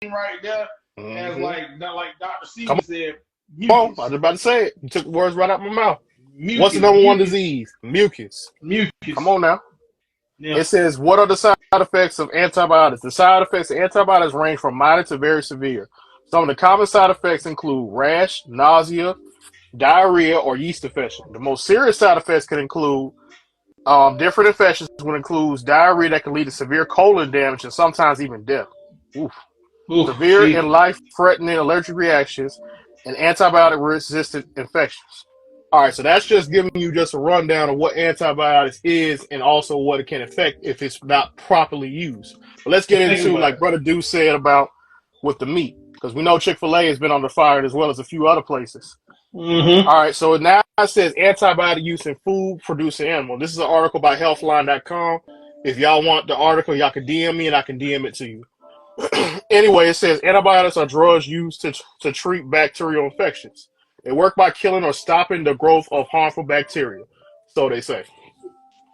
right there as Mm-hmm. like Dr. Come Seaman said, on, I mucus, was about to say it. You took the words right out my mouth. What's the mucus, number one mucus, disease? Mucus. Come mucus. on now. Yeah. It says, what are the side effects of antibiotics? The side effects of antibiotics range from minor to very severe. Some of the common side effects include rash, nausea, diarrhea, or yeast infection. The most serious side effects can include different infections, which includes diarrhea that can lead to severe colon damage and sometimes even death. Oof. Ooh, Severe see. and life-threatening allergic reactions, and antibiotic-resistant infections. All right, so that's just giving you just a rundown of what antibiotics is and also what it can affect if it's not properly used. But let's get Think into, about like it. Brother Deuce said about with the meat, because we know Chick-fil-A has been on the fire as well as a few other places. Mm-hmm. All right, so now it says antibiotic use in food producing animal. This is an article by healthline.com. If y'all want the article, y'all can DM me and I can DM it to you. Anyway, it says antibiotics are drugs used to treat bacterial infections. They work by killing or stopping the growth of harmful bacteria, so they say.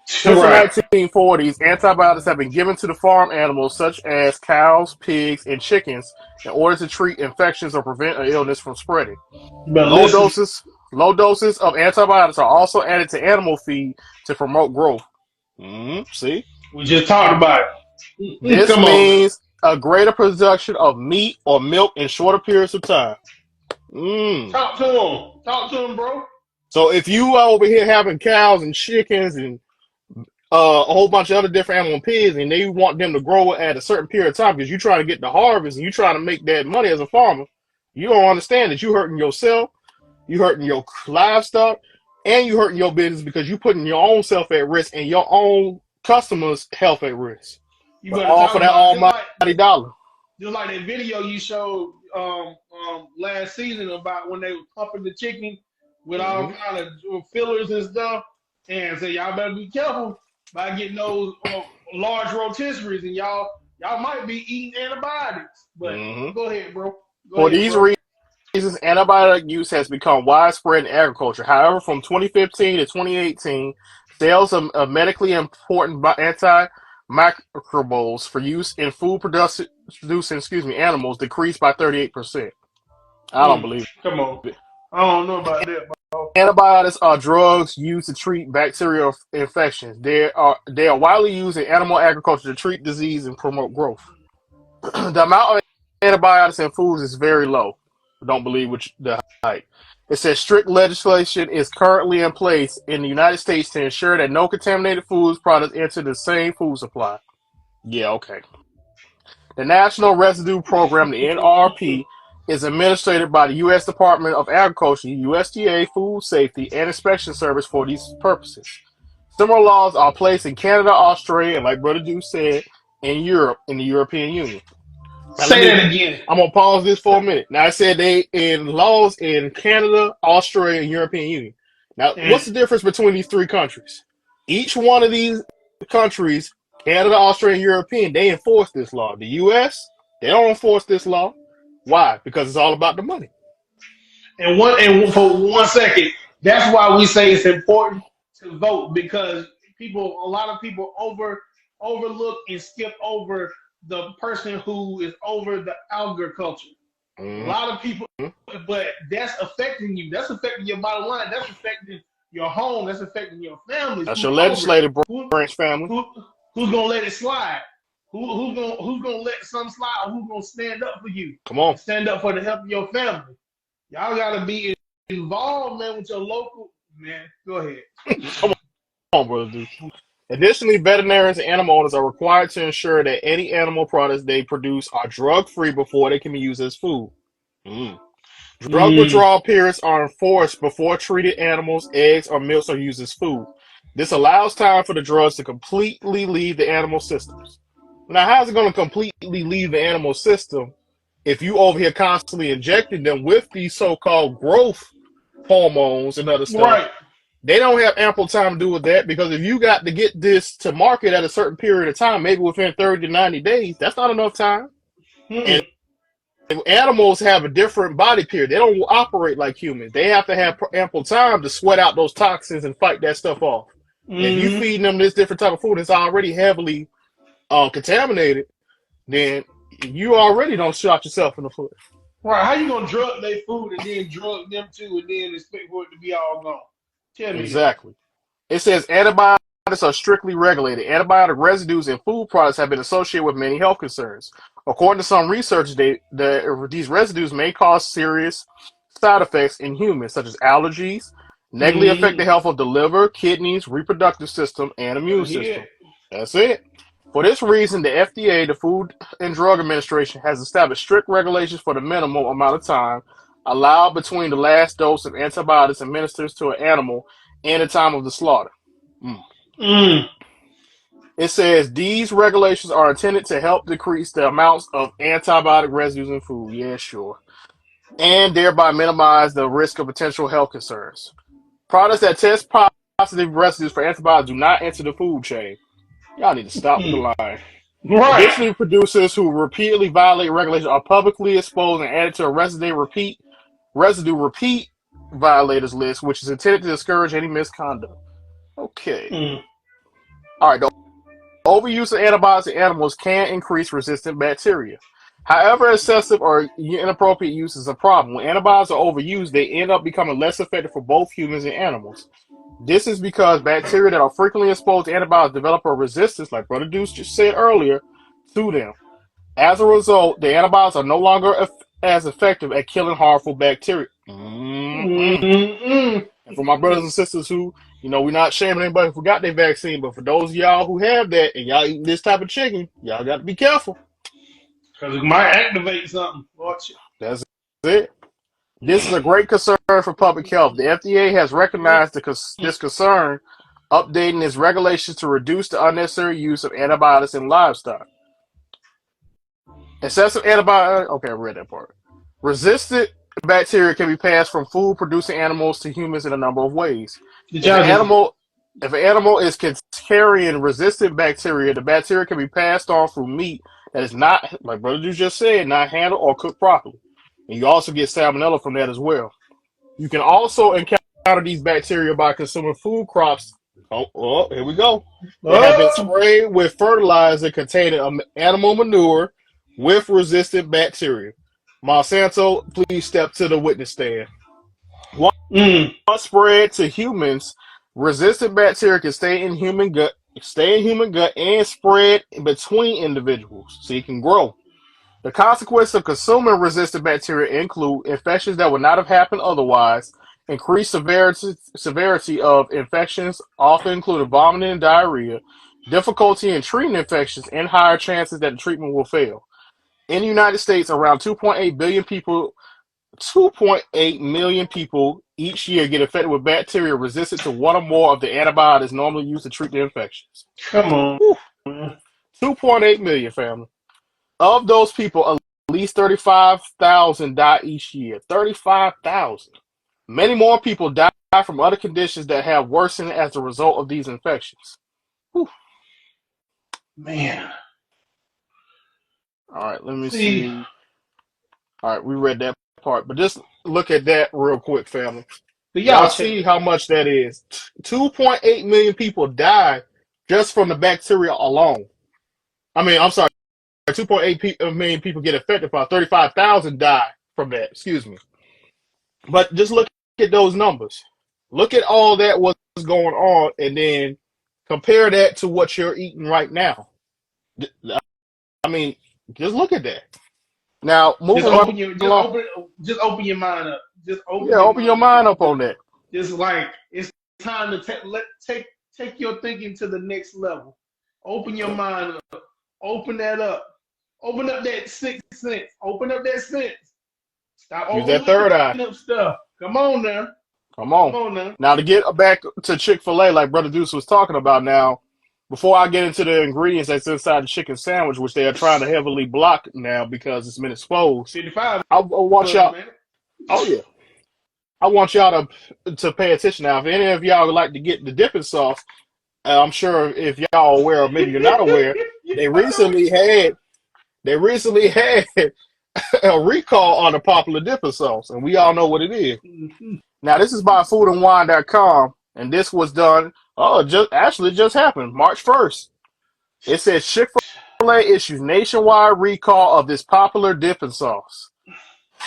Since the Right. 1940s, antibiotics have been given to the farm animals such as cows, pigs, and chickens in order to treat infections or prevent an illness from spreading. But Low listen, doses, low doses of antibiotics are also added to animal feed to promote growth. See, we just talked about it. this Come on, man. means a greater production of meat or milk in shorter periods of time. Mm. Talk to him. Talk to him, bro. So if you are over here having cows and chickens and a whole bunch of other different animal pigs, and they want them to grow at a certain period of time because you're trying to get the harvest and you're trying to make that money as a farmer, you don't understand that you're hurting yourself, you hurting your livestock, and you hurting your business because you're putting your own self at risk and your own customers' health at risk. You But better all talk for that about it. almighty dollar. Just like that video you showed last season about when they were pumping the chicken with all Mm-hmm. kind of fillers and stuff, and say y'all better be careful by getting those large rotisseries, and y'all might be eating antibiotics. But Mm-hmm. go ahead, bro. Go For ahead, these bro. reasons, antibiotic use has become widespread in agriculture. However, from 2015 to 2018, sales of medically important antimicrobials for use in food producing animals decreased by 38%. I don't believe Come on. it. I don't know about that, bro. Antibiotics are drugs used to treat bacterial infections. They are widely used in animal agriculture to treat disease and promote growth. The amount of antibiotics in foods is very low. Don't believe the hype. It says strict legislation is currently in place in the United States to ensure that no contaminated foods products enter the same food supply. Yeah, okay. The National Residue Program, the NRP, is administered by the U.S. Department of Agriculture, USDA Food Safety and Inspection Service for these purposes. Similar laws are placed in Canada, Australia, and like Brother Duke said, in Europe, in the European Union. Now Say that again. I'm gonna pause this for a minute. Now I said they in laws in Canada, Australia, and European Union. Now, And what's the difference between these three countries? Each one of these countries, Canada, Australia, and European, they enforce this law. The US, they don't enforce this law. Why? Because it's all about the money. for 1 second, that's why we say it's important to vote because a lot of people overlook and skip over the person who is over the agriculture. A Mm-hmm. lot of people, but that's affecting you. That's affecting your bottom line. That's affecting your home. That's affecting your families. That's Who's your over it? legislative Who branch family. who who's gonna let it slide? Who's gonna let some slide? Or who's gonna stand up for you Come on. and stand up for the health of your family? Y'all gotta be involved, man, with your local man. Go ahead. Come on, brother Duke. Additionally, veterinarians and animal owners are required to ensure that any animal products they produce are drug-free before they can be used as food. Mm. Drug Mm. withdrawal periods are enforced before treated animals, eggs, or milks are used as food. This allows time for the drugs to completely leave the animal systems. Now, how's it going to completely leave the animal system if you over here constantly injecting them with these so-called growth hormones and other stuff? Right. They don't have ample time to do with that because if you got to get this to market at a certain period of time, maybe within 30 to 90 days, that's not enough time. And Mm-mm. animals have a different body period. They don't operate like humans. They have to have ample time to sweat out those toxins and fight that stuff off. And if you Mm-hmm. feeding them this different type of food that's already heavily contaminated, then You already don't shot yourself in the foot. Right? How you gonna drug their food and then drug them too, and then expect for it to be all gone? Tell me that. Exactly. It says antibiotics are strictly regulated. Antibiotic residues in food products have been associated with many health concerns. According to some research, these residues may cause serious side effects in humans, such as allergies, negatively affect the Mm-hmm. health of the liver, kidneys, reproductive system, and immune Yeah. system. That's it. For this reason, the FDA, the Food and Drug Administration, has established strict regulations for the minimum amount of time allowed between the last dose of antibiotics administered to an animal and the time of the slaughter. Mm. Mm. It says these regulations are intended to help decrease the amounts of antibiotic residues in food. Yeah, sure. And thereby minimize the risk of potential health concerns. Products that test positive residues for antibiotics do not enter the food chain. Y'all need to stop with Mm. the line. Right. Additionally, producers who repeatedly violate regulations are publicly exposed and added to a residue repeat violators list, which is intended to discourage any misconduct. Okay. Mm. All right. The overuse of antibiotics in animals can increase resistant bacteria. However, excessive or inappropriate use is a problem. When antibiotics are overused, they end up becoming less effective for both humans and animals. This is because bacteria that are frequently exposed to antibiotics develop a resistance, like Brother Deuce just said earlier, to them. As a result, the antibiotics are no longer as effective at killing harmful bacteria. Mm-mm. Mm-mm. And for my brothers and sisters who, we're not shaming anybody who got their vaccine, but for those of y'all who have that and y'all eating this type of chicken, y'all got to be careful. Because it might activate something. Watch it. That's it. This is a great concern for public health. The FDA has recognized this concern, updating its regulations to reduce the unnecessary use of antibiotics in livestock. Excessive antibiotic. Okay, I read that part. Resistant bacteria can be passed from food-producing animals to humans in a number of ways. Did If an y'all just animal if an animal is carrying resistant bacteria, the bacteria can be passed on through meat that is not, like Brother Drew just said, not handled or cooked properly. And you also get salmonella from that as well. You can also encounter these bacteria by consuming food crops. Oh, here we go. That have been oh sprayed with fertilizer containing animal manure with resistant bacteria? Monsanto, please step to the witness stand. Once mm. spread to humans, resistant bacteria can stay in human gut, and spread between individuals, so it can grow. The consequences of consuming resistant bacteria include infections that would not have happened otherwise, increased severity of infections, often including vomiting and diarrhea, difficulty in treating infections, and higher chances that the treatment will fail. In the United States, around 2.8 million people each year get infected with bacteria resistant to one or more of the antibiotics normally used to treat the infections. Come on. Whew. Man. 2.8 million, family. Of those people, at least 35,000 die each year. 35,000. Many more people die from other conditions that have worsened as a result of these infections. Whew. Man. All right, let me See, see. All right, we read that part, but just look at that real quick, family. but Y'all y'all check see this how much that is. 2.8 million people die just from the bacteria alone. I mean, I'm sorry, 2.8 million people get affected by 35,000 die from that. Excuse me. But just look at those numbers. Look at all that what's going on, and then compare that to what you're eating right now. I mean, just look at that. Now, just moving right open your along. just open your mind up. Just open Yeah, your open your mind up. mind up on that. Just like it's time to take your thinking to the next level. Open your mind up. Open that up. Open up that sixth sense. Open up that sense. Stop Use that overlooking third eye. up stuff. Come on now. Come Come on. on now. Now, to get back to Chick-fil-A, like Brother Deuce was talking about now, before I get into the ingredients that's inside the chicken sandwich, which they are trying to heavily block now because it's been exposed, 55 I want was, y'all. man. Oh yeah, I want y'all to pay attention now. If any of y'all would like to get the dipping sauce, I'm sure if y'all are aware, or maybe you're not aware, they recently had they recently had a recall on the popular dipping sauce, and we all know what it is. Now, this is by foodandwine.com, and this was done, just happened, March 1st. It says Chick Chick-fil-A issues nationwide recall of this popular dipping sauce.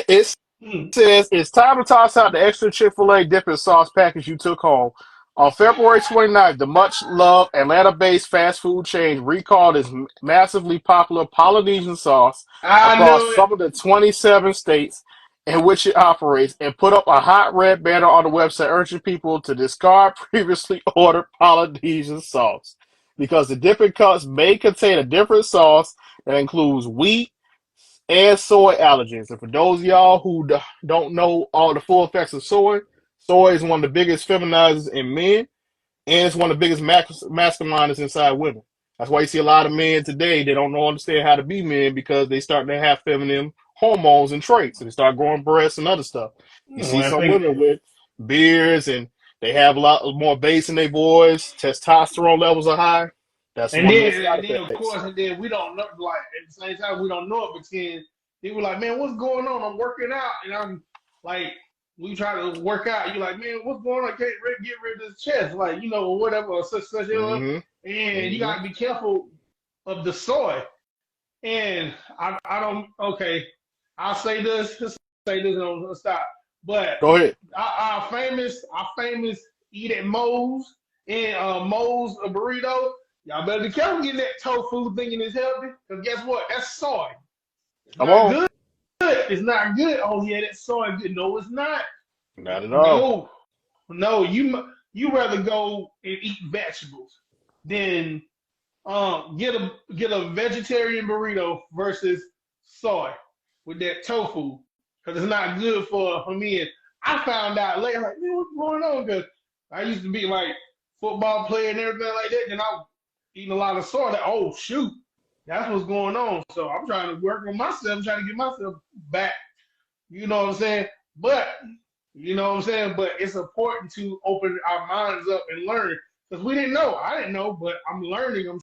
It Hmm. says it's time to toss out the extra Chick-fil-A dipping sauce package you took home. On February 29th, the much-loved Atlanta-based fast food chain recalled its massively popular Polynesian sauce I across knew it. some of the 27 states in which it operates and put up a hot red banner on the website urging people to discard previously ordered Polynesian sauce because the dipping cups may contain a different sauce that includes wheat, and soy allergens. And for those of y'all who don't know all the full effects of soy, soy is one of the biggest feminizers in men, and it's one of the biggest masculinizers inside women. That's why you see a lot of men today, they don't know understand how to be men because they start to have feminine hormones and traits. And they start growing breasts and other stuff. You see I some think, women with beards and they have a lot more bass in their voice, testosterone levels are high. That's and one of the then, side and then of effects. course, and then we don't know. Like at the same time, we don't know it. But then they were like, "Man, what's going on? I'm working out," and I'm like, "We try to work out." You're like, "Man, what's going on? I can't get rid of this chest, like or whatever, or such." hmm And you hmm gotta be careful of the soy. And I don't. Okay, I'll say this. Just say this and I'll stop. But Go ahead. our famous eat at Moe's and Moe's a burrito. Y'all better be careful getting that tofu thinking it's healthy. Cause guess what? That's soy. It's Come not on. good. It's not good. Oh yeah, that soy good. No, it's not. Not at all. No, no. You rather go and eat vegetables than get a vegetarian burrito versus soy with that tofu because it's not good for men. I found out later, like, man, what's going on? Because I used to be like football player and everything like that. Then I was eating a lot of soy. Like, oh shoot, that's what's going on. So I'm trying to work on myself, trying to get myself back. You know what I'm saying? But But it's important to open our minds up and learn because we didn't know. I didn't know, but I'm learning. I'm